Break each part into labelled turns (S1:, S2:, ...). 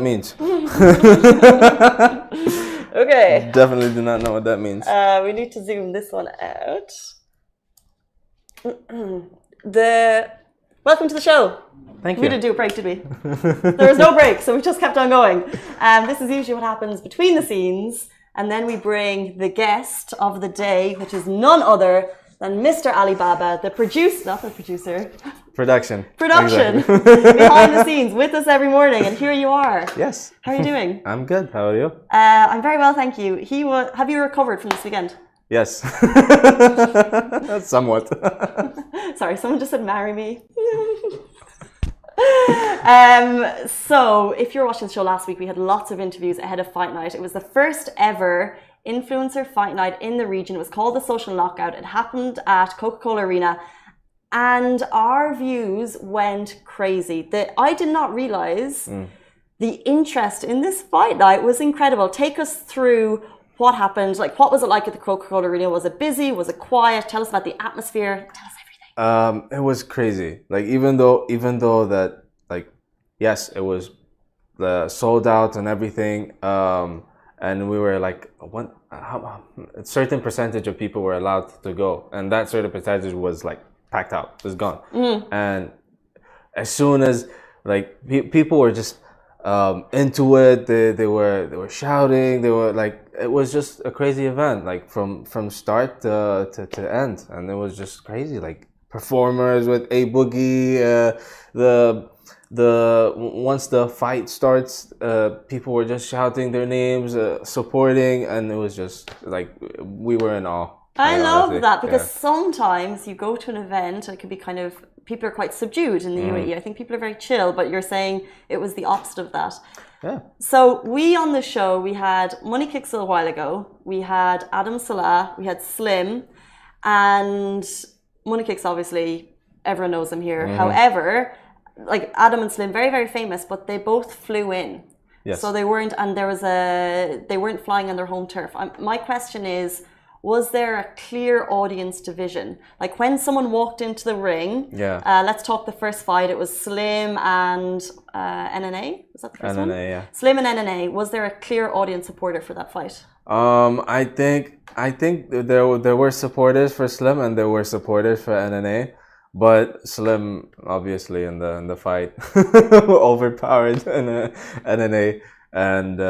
S1: means.
S2: Okay.
S1: Definitely do not know what that means.
S2: We need to zoom this one out. Welcome to the show.
S1: Thank you.
S2: We didn't do a break, did we? There was no break, so we just kept on going. This is usually what happens between the scenes, and then we bring the guest of the day, which is none other than Mr. Alibaba, the producer, not the producer.
S1: Production.
S2: Exactly. Behind the scenes with us every morning, and here you are.
S1: Yes.
S2: How are you doing?
S1: I'm good. How are you?
S2: I'm very well, thank you. Have you recovered from this weekend?
S1: Yes. Somewhat.
S2: Sorry, someone just said marry me. So if you're watching the show last week, we had lots of interviews ahead of fight night. It was the first ever influencer fight night in the region. It was called the Social Knockout. It happened at Coca-Cola Arena, and our views went crazy. I did not realize the interest in this fight night was incredible. Take us through what happened. Like, what was it like at the Coca-Cola Arena? Was it busy? Was it quiet? Tell us about the atmosphere. Tell us everything.
S1: It was crazy. Like, even though that, like, yes, it was sold out and everything. And we were like, a certain percentage of people were allowed to go, and that certain percentage was like packed out, was gone. And as soon as like people were just into it, they were shouting, they were like, it was just a crazy event, like from start to end, and it was just crazy. Like performers with A Boogie, once the fight starts, people were just shouting their names, supporting, and it was just like we were in awe.
S2: I love that, because sometimes you go to an event and it can be kind of, people are quite subdued in the UAE. I think people are very chill, but you're saying it was the opposite of that.
S1: Yeah.
S2: So we on the show, we had Money Kicks a while ago, we had Adam Salah, we had Slim, and Money Kicks, obviously everyone knows him here. However, like Adam and Slim, very, very famous, but they both flew in.
S1: Yes.
S2: So they weren't, and they weren't flying on their home turf. My question is, was there a clear audience division? Like when someone walked into the ring, let's talk the first fight, it was Slim and NNA, was that the first one?
S1: NNA, yeah.
S2: Slim and NNA, was there a clear audience supporter for that fight?
S1: I think there were supporters for Slim and there were supporters for NNA. But Slim, obviously, in the fight, overpowered NNA, and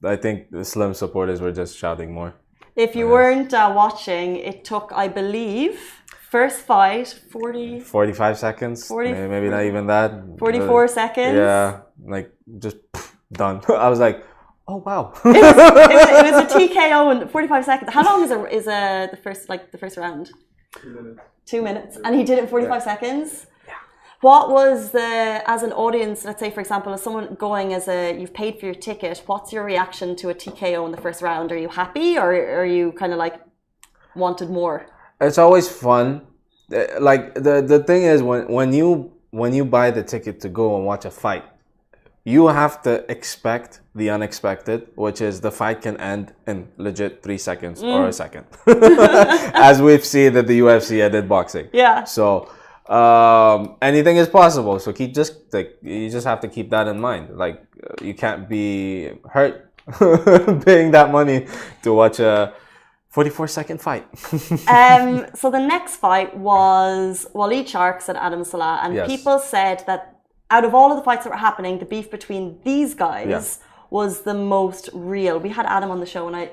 S1: I think the Slim supporters were just shouting more.
S2: If you weren't watching, it took, I believe, first fight
S1: 45 seconds, maybe not even that.
S2: 44 seconds.
S1: Yeah, like just done. I was like, oh wow.
S2: it was a TKO in 45 seconds. How long is the first round?
S3: 2 minutes.
S2: 2 minutes, and he did it in 45 seconds.
S1: Yeah.
S2: What was as an audience, let's say for example, as someone going you've paid for your ticket, what's your reaction to a TKO in the first round? Are you happy, or are you kind of like wanted more?
S1: It's always fun. Like the thing is, when you buy the ticket to go and watch a fight, you have to expect the unexpected, which is the fight can end in legit 3 seconds or a second, as we've seen that the UFC did boxing. Yeah. So anything is possible. So you just have to keep that in mind. Like you can't be hurt paying that money to watch a 44-second fight.
S2: So the next fight was Waleed Sharks and Adam Salah, and people said that out of all of the fights that were happening, the beef between these guys was the most real. We had Adam on the show, and I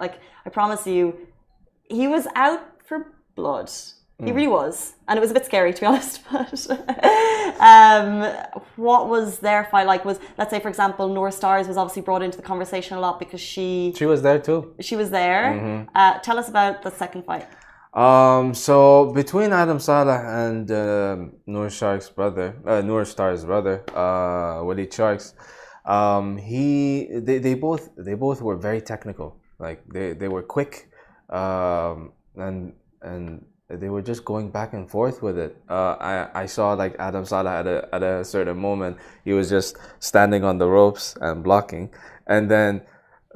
S2: promise you, he was out for blood. He really was, and it was a bit scary, to be honest. But what was their fight like? Let's say, for example, Noor Stars was obviously brought into the conversation a lot because she
S1: was there too.
S2: She was there. Tell us about the second fight.
S1: So between Adam Salah and Noor Star's brother, Waleed Sharks, they both were very technical. Like they were quick, and they were just going back and forth with it. I saw like Adam Salah at a certain moment, he was just standing on the ropes and blocking, and then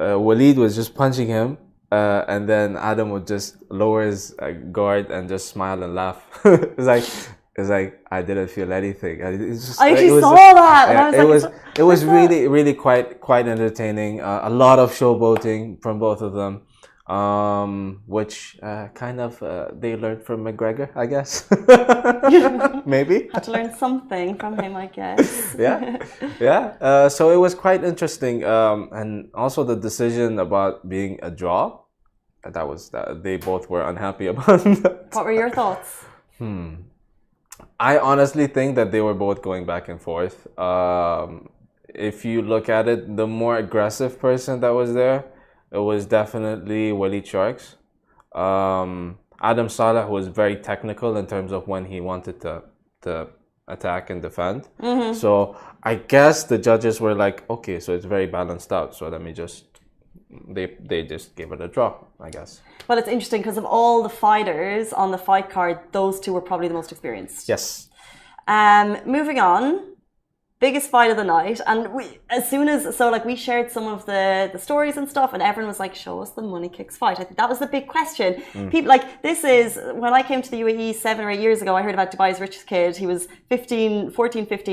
S1: Waleed was just punching him. And then Adam would just lower his guard and just smile and laugh. It's like It's like I didn't feel anything. It's just,
S2: I actually
S1: it was,
S2: saw that, and I was
S1: it
S2: like,
S1: was it was
S2: what's that?
S1: really quite entertaining. A lot of showboating from both of them, which kind of they learned from McGregor, I guess. Maybe.
S2: Had to learn something from him, I guess.
S1: Yeah, yeah. So it was quite interesting, and also the decision about being a draw. That was that they both were unhappy about that.
S2: What were your thoughts?
S1: I honestly think that they were both going back and forth. If you look at it, the more aggressive person that was there, it was definitely Willie Sharks. Adam Salah was very technical in terms of when he wanted to attack and defend. So I guess the judges were like, okay, so it's very balanced out. So let me just they just gave it a draw, I guess.
S2: Well, it's interesting because of all the fighters on the fight card, those two were probably the most experienced.
S1: Yes.
S2: Moving on, biggest fight of the night, and we shared some of the stories and stuff, and everyone was like, show us the money kicks fight. I think that was the big question. People like, this is when I came to the UAE 7 or 8 years ago, I heard about Dubai's richest kid. He was 15,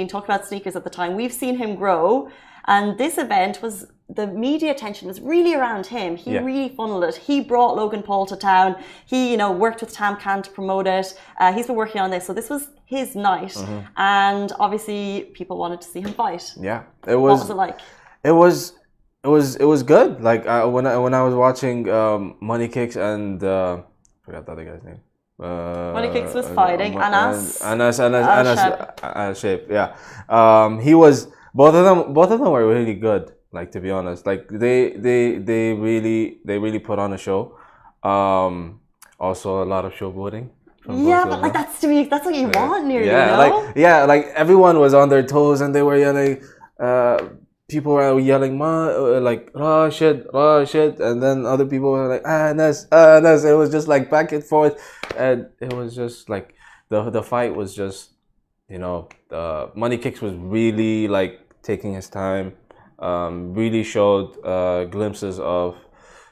S2: talked about sneakers at the time. We've seen him grow, and this event was, the media attention was really around him. He really funneled it. He brought Logan Paul to town. He, worked with Tam Khan to promote it. He's been working on this, so this was his night, and obviously people wanted to see him fight.
S1: Yeah,
S2: What was it like?
S1: It was good. Like when I was watching Money Kicks and forgot the other guy's name.
S2: Money Kicks was fighting Anas
S1: Shape. Yeah, he was. Both of them were really good. Like, to be honest, like they really put on a show. Also a lot of showboating.
S2: Yeah, but like that's what you want nearly,
S1: like everyone was on their toes and they were yelling. People were yelling, like oh shit, and then other people were like Nas. It was just like back and forth, and it was just like the fight was just, the Money Kicks was really like taking his time. Really showed glimpses of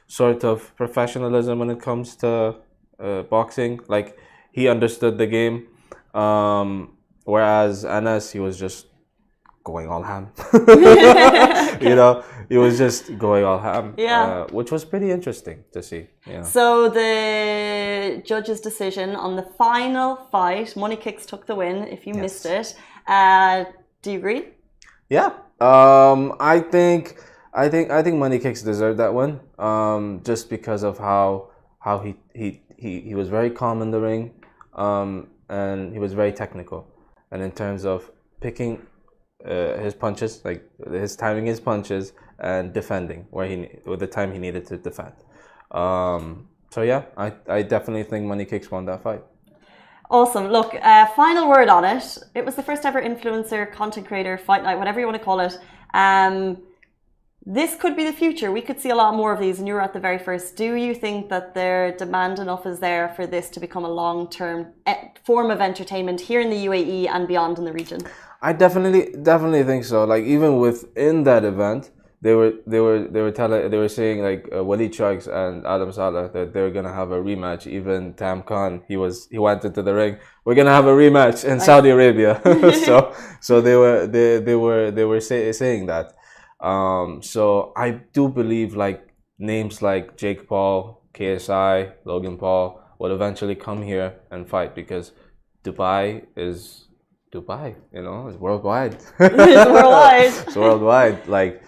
S1: sort of professionalism when it comes to boxing. Like, he understood the game, whereas Anas, he was just going all ham. He was just going all ham.
S2: Yeah,
S1: which was pretty interesting to see. Yeah.
S2: So the judge's decision on the final fight, Money Kicks took the win. If you missed it, do you agree?
S1: Yeah. I think Money Kicks deserved that one. Just because of how he was very calm in the ring, and he was very technical, and in terms of picking his punches, like his timing his punches and defending with the time he needed to defend. So yeah, I definitely think Money Kicks won that fight.
S2: Awesome. Look, final word on it. It was the first ever influencer, content creator, fight night, whatever you want to call it. This could be the future. We could see a lot more of these, and you were at the very first. Do you think that their demand enough is there for this to become a long-term form of entertainment here in the UAE and beyond in the region?
S1: I definitely think so. Like, even within that event, they were saying like Walid Sharks and Adam Salah that they're gonna have a rematch. Even Tam Khan, he went into the ring. We're gonna have a rematch in Saudi Arabia. so they were saying that. So I do believe like names like Jake Paul, KSI, Logan Paul will eventually come here and fight, because Dubai is Dubai. It's worldwide.
S2: It's worldwide.
S1: It's worldwide. Like.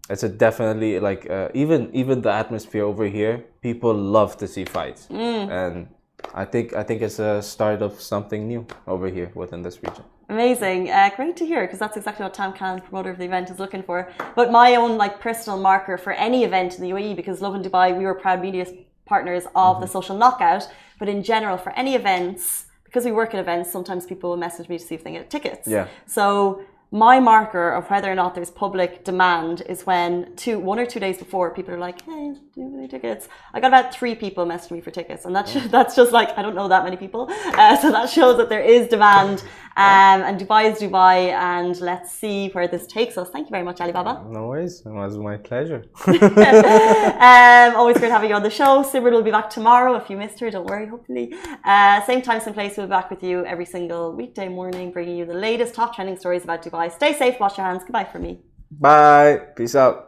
S1: It's a definitely like even the atmosphere over here, people love to see fights, and I think it's a start of something new over here within this region.
S2: Amazing. Great to hear, because that's exactly what Tam Khan, promoter of the event, is looking for. But my own like personal marker for any event in the UAE, because Lovin Dubai, we were proud media partners of the Social Knockout, but in general for any events, because we work at events, sometimes people will message me to see if they get tickets.
S1: Yeah.
S2: So my marker of whether or not there's public demand is when 1 or 2 days before people are like, hey, do you have any tickets? I got about 3 people messaging me for tickets, and that's just like, I don't know that many people. So that shows that there is demand, and Dubai is Dubai, and let's see where this takes us. Thank you very much, Alibaba.
S1: No worries, it was my pleasure.
S2: Always great having you on the show. Simran will be back tomorrow. If you missed her, don't worry, hopefully. Same time, same place, we'll be back with you every single weekday morning, bringing you the latest top trending stories about Dubai. Stay safe, wash your hands. Goodbye from me.
S1: Bye. Peace out.